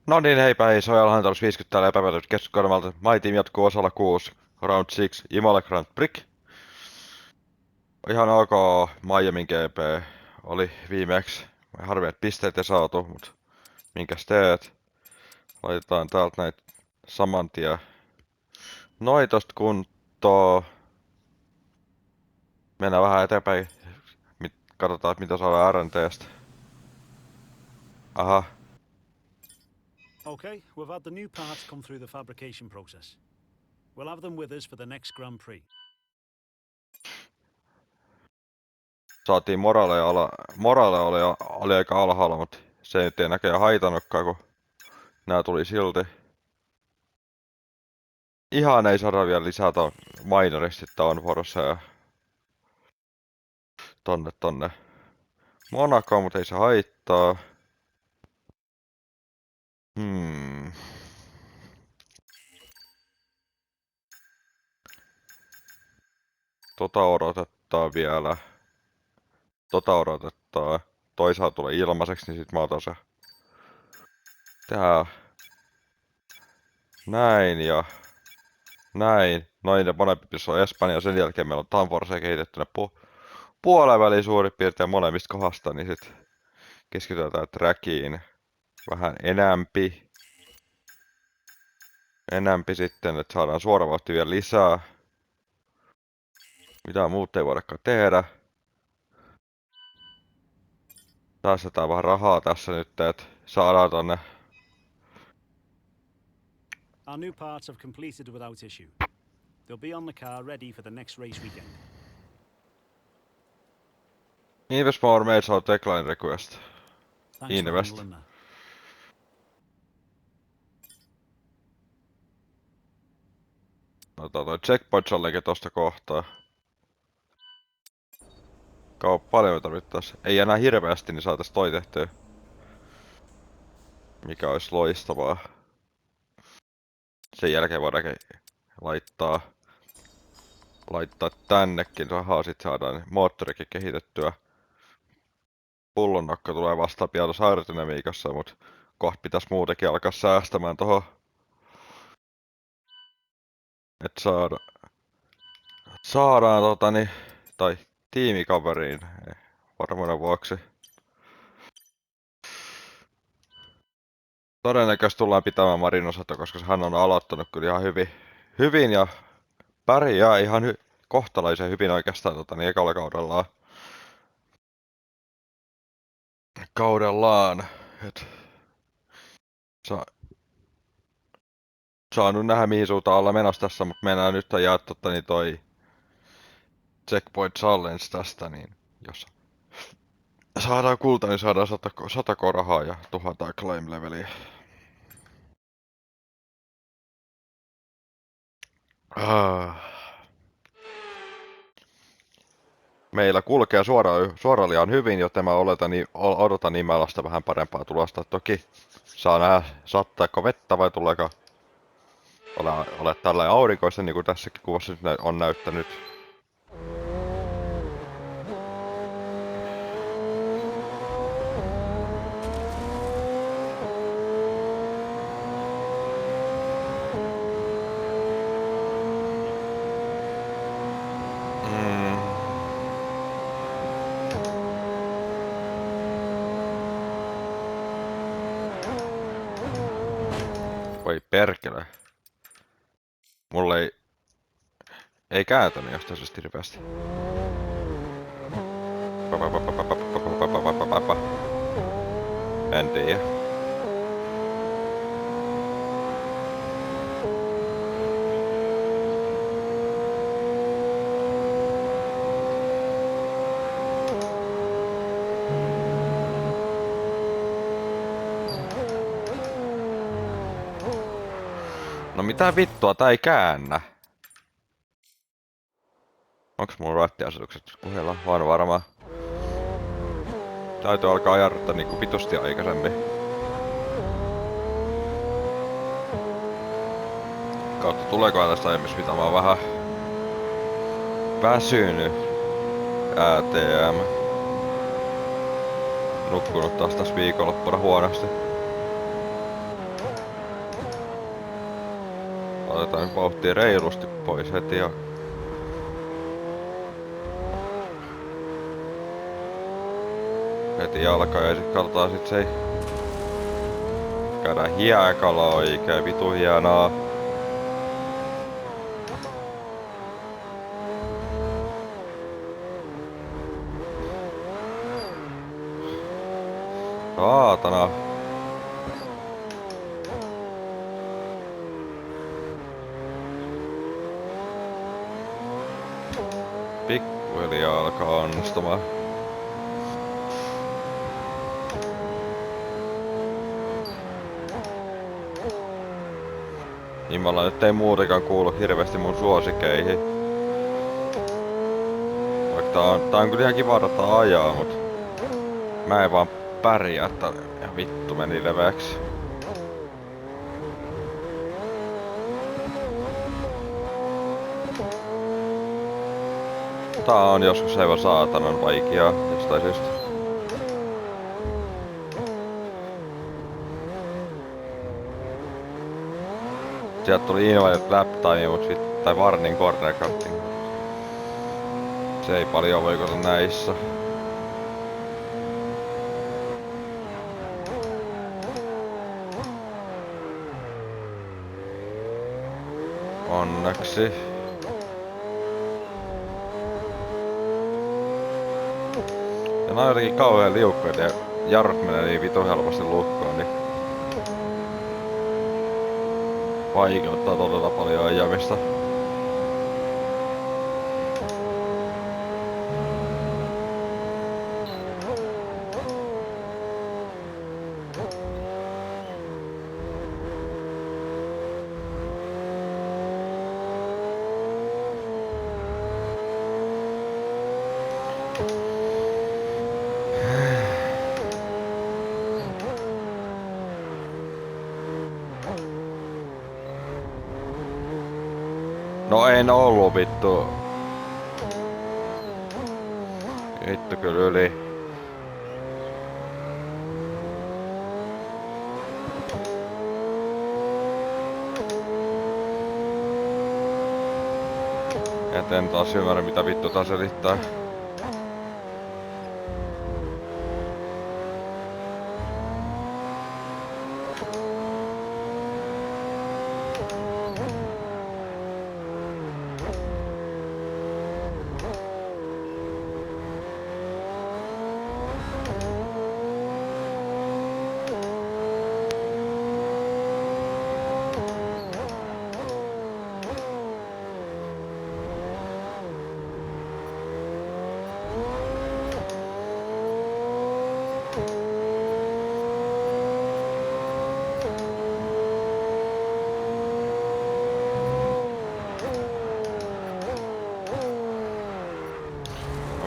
No niin, heipä hei, se on ELHanderos 50 täällä epäpäiväiset keskuskanavalta. Myteam jatkuu osalla 6. Round 6, Imola Grand Prix. Ihan ok, Miamin GP oli viimeksi. Harvi, että pisteet ei saatu, mut minkäs teet? Laitetaan täältä näitä saman tien noitosta kuntoon. Mennään vähän eteenpäin. Katsotaan, mitä saadaan RNTstä. Aha, Okay, we've had the new parts come through the fabrication process. We'll have them with us for the next Grand Prix. saatiin morale oli aika alhaalla, mutta se nyt ei näköjään haitannutkaan, kun nää tuli silti. Ihan ei saada vielä lisätä minorista downforcea ja tonne Monaco, mutta ei se haittaa. Hmm. Odotettaa vielä. Odotettaa. Toisaalta tulee ilmaiseksi, niin sit mä otan se. Tää. Näin ja näin. Noin ja molempi pissä on Espanja. Sen jälkeen meillä on Tanforcea kehitettynä puolen väliin suurin piirtein molemmista kohdasta, niin sit keskitytään trackiin vähän enämpi sitten, että saadaan suoravauhti vielä lisää. Mitä muuta ei voidakaan tehdä. Säästetään vähän rahaa tässä nyt, että saadaan tonne. Our new parts have completed without issue. They'll be on the car ready for the next race weekend. Invest more made our decline request. Thanks for Invest. handling that. Otetaan toi checkpoint challenke tosta kohtaa. Paljon me tarvittais. Ei enää hirveästi, niin saatais toi tehtyä. Mikä olisi loistavaa. Sen jälkeen voidaan laittaa tännekin rahaa, sit saadaan moottorikin kehitettyä. Pullonnokka tulee vasta pian tuossa aerodynamiikassa, mut kohta pitäis muutenkin alkaa säästämään tohon. Et saadaan tai tiimikaveriin varmuuden vuoksi. Todennäköisesti tullaan pitämään Marinosata, koska hän on aloittanut kyllä ihan hyvin ja pärjää ihan kohtalaisen hyvin oikeastaan ekalla kaudellaan. Et saanut nähdä mihin suuntaan olla menossa tässä, mutta mennään nyt jää toi Checkpoint Challenge tästä, niin jos saadaan kulta, niin saadaan 100 rahaa ja 1000 claim leveliä. Meillä kulkee suoraliaan hyvin, joten mä odotan Imelasta vähän parempaa tulosta. Toki saa nähdä, sattaako vettä vai tuleeko ole tällä aurinkoista, niin kuin tässäkin kuvassa nyt on näyttänyt. Voi perkele. Mulle ei kääntänyt jostain hirveästi. En tiedä. No mitä vittua, tää ei käännä. Onks mulla rattiasetukset kohdalla? Vaan varmaan. Täytyy alkaa jarruttaa niinku pitusti aikaisemmin. Kautta tuleeko tästä aiemmissa, mitä mä oon vähän väsynyt. ATM. Nukkunut taas tässä viikonloppuna huonosti. Otetaan nyt vauhtia reilusti pois heti ja... Heti alkaa ja sit katsotaan sit se... Käydään hiekalla oikein vitu hienoa. Saatana. Pikkuhiljaa alkaa onnistumaan. Imola nyt ei muutenkaan kuulu hirveästi mun suosikeihin. Vaikka tää on kyllä ihan kiva rata ajaa, mut mä en vaan pärjää, että vittu meni leveäksi. Tää on joskus aivan saatanan vaikeaa jostain syystä. Sieltä tuli invalid lap time, mut tai warning corner cutting. Se ei paljon voikota näissä. Onneksi. Ja nää on jotenkin kauhean liukkuja ja jarrut menee niin vitu helposti lukkoon, niin vaikeuttaa todella paljon ajamista. No en ollut vittu. Vittu kyllä yli. Et en taas ymmärrä mitä vittu taas selittää.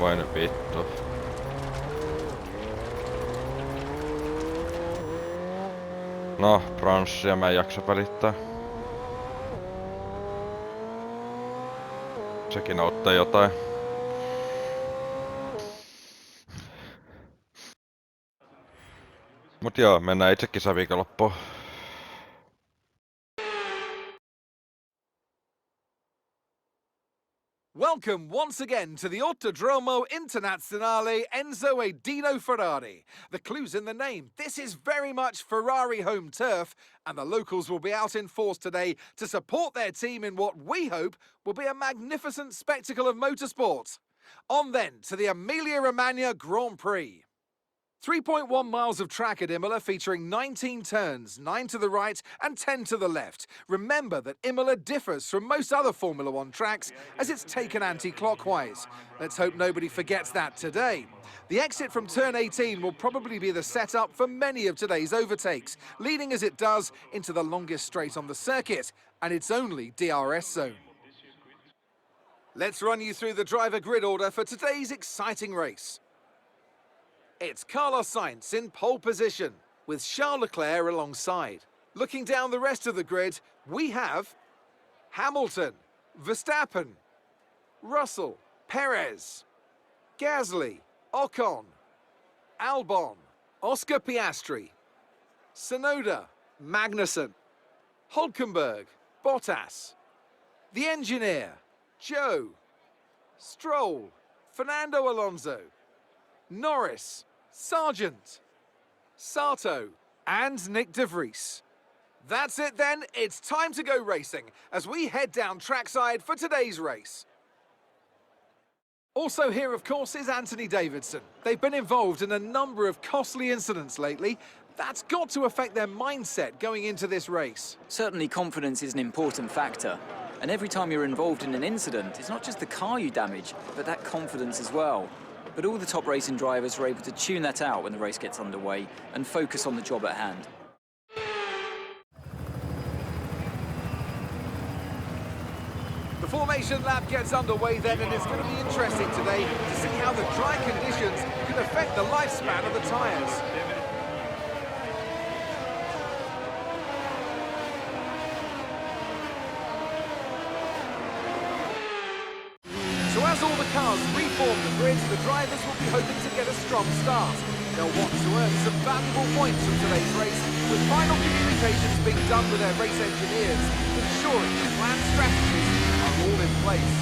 Vai nyt vittu. No, bronssia mä en jaksa välittää. Sekin auttaa jotain. Mut joo, mennään itse kisaviikonloppuun. Welcome once again to the Autodromo Internazionale Enzo e Dino Ferrari. The clue's in the name. This is very much Ferrari home turf, and the locals will be out in force today to support their team in what we hope will be a magnificent spectacle of motorsport. On then to the Emilia-Romagna Grand Prix. 3.1 miles of track at Imola featuring 19 turns, 9 to the right and 10 to the left. Remember that Imola differs from most other Formula One tracks as it's taken anti-clockwise. Let's hope nobody forgets that today. The exit from turn 18 will probably be the setup for many of today's overtakes, leading as it does into the longest straight on the circuit, and its only DRS zone. Let's run you through the driver grid order for today's exciting race. It's Carlos Sainz in pole position, with Charles Leclerc alongside. Looking down the rest of the grid, we have Hamilton, Verstappen, Russell, Perez, Gasly, Ocon, Albon, Oscar Piastri, Tsunoda, Magnussen, Hulkenberg, Bottas. The engineer, Joe. Stroll, Fernando Alonso. Norris, Sargent. Sato, and Nick de Vries. That's it then, it's time to go racing as we head down trackside for today's race. Also here, of course, is Anthony Davidson. They've been involved in a number of costly incidents lately. That's got to affect their mindset going into this race. Certainly confidence is an important factor. And every time you're involved in an incident, it's not just the car you damage, but that confidence as well. But all the top racing drivers are able to tune that out when the race gets underway and focus on the job at hand. The formation lap gets underway then, and it's going to be interesting today to see how the dry conditions can affect the lifespan of the tyres. So as all the cars reform the grids, the drivers will be hoping to get a strong start. They'll want to earn some valuable points from today's race, with final communications being done with their race engineers, ensuring the planned strategies are all in place.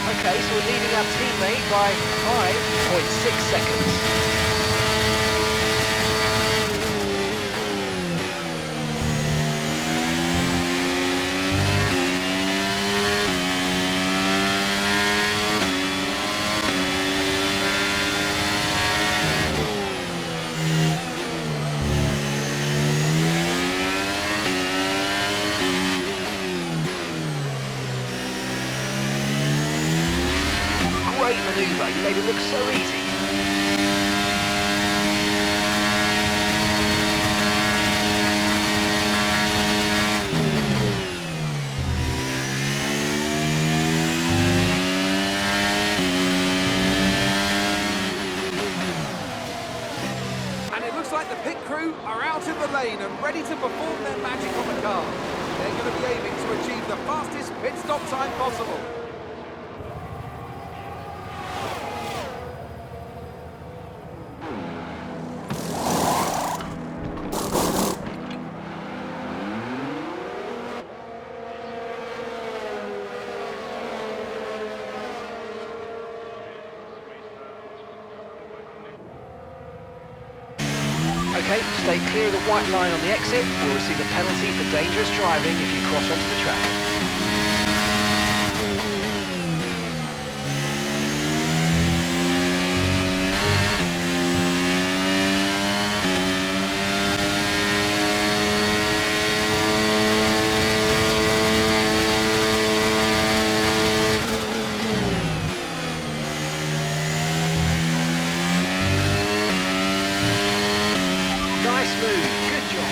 Okay, so we're leading our teammate by 5.6 seconds. Great manoeuvre, you made it look so easy. And it looks like the pit crew are out in the lane and ready to perform their magic on the car. They're going to be aiming to achieve the fastest pit stop time possible. Okay, stay clear of the white line on the exit. You'll receive a penalty for dangerous driving if you cross onto the track. Nice move, good job.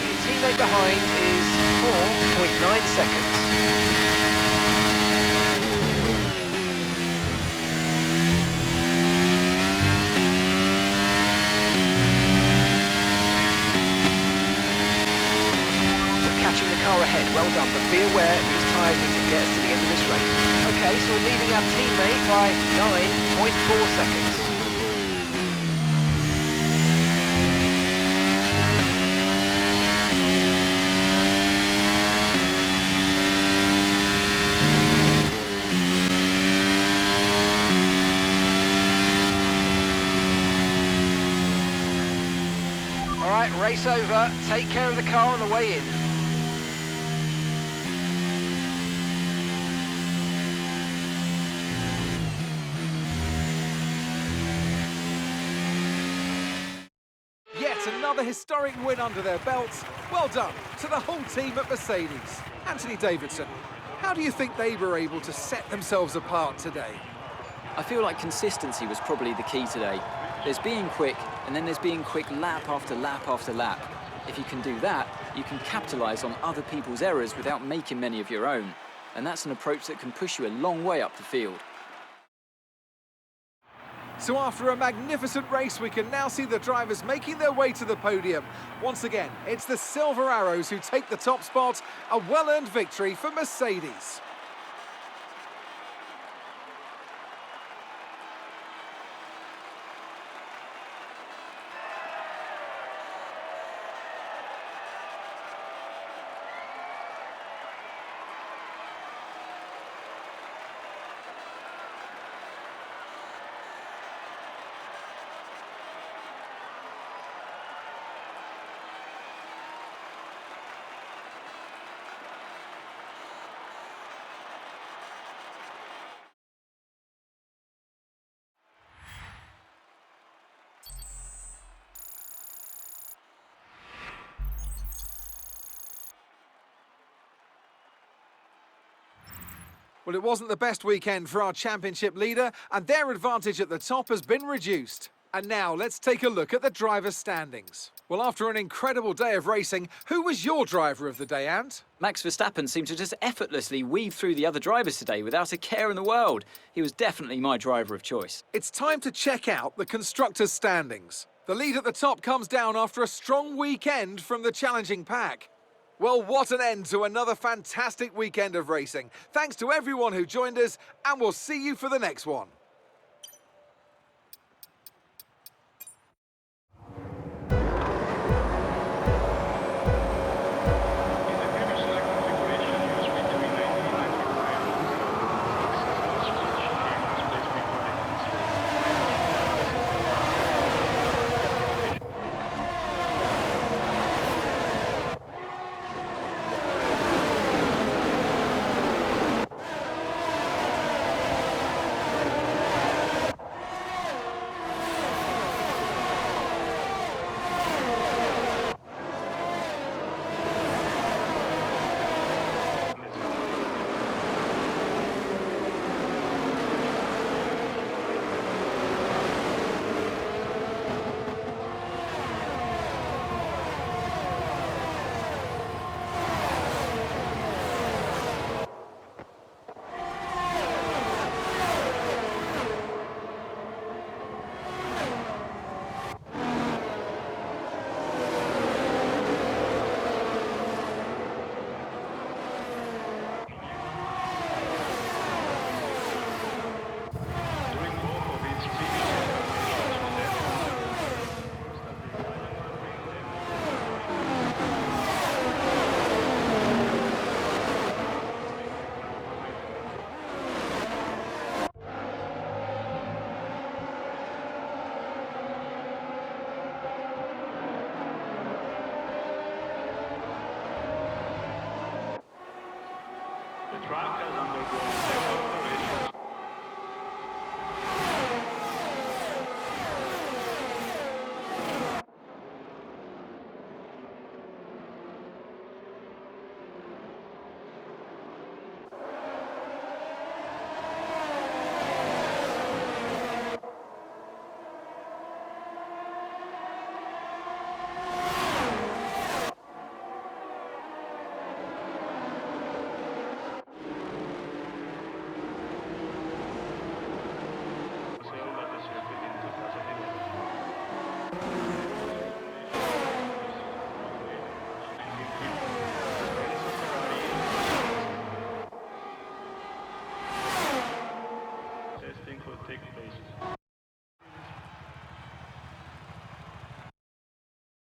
Your teammate behind is 4.9 seconds. Catching the car ahead, well done, but be aware these tyres need to get us to the end of this race. Okay, so we're leading our teammate by 9.4 seconds. All right, race over. Take care of the car on the way in. Yet another historic win under their belts. Well done to the whole team at Mercedes. Anthony Davidson, how do you think they were able to set themselves apart today? I feel like consistency was probably the key today. There's being quick, and then there's being quick lap after lap after lap. If you can do that, you can capitalise on other people's errors without making many of your own. And that's an approach that can push you a long way up the field. So after a magnificent race, we can now see the drivers making their way to the podium. Once again, it's the Silver Arrows who take the top spot, a well-earned victory for Mercedes. Well, it wasn't the best weekend for our championship leader, and their advantage at the top has been reduced. And now let's take a look at the drivers' standings. Well, after an incredible day of racing, who was your driver of the day, Ant? Max Verstappen seemed to just effortlessly weave through the other drivers today without a care in the world. He was definitely my driver of choice. It's time to check out the constructors' standings. The lead at the top comes down after a strong weekend from the challenging pack. Well, what an end to another fantastic weekend of racing. Thanks to everyone who joined us, and we'll see you for the next one. The track has undergone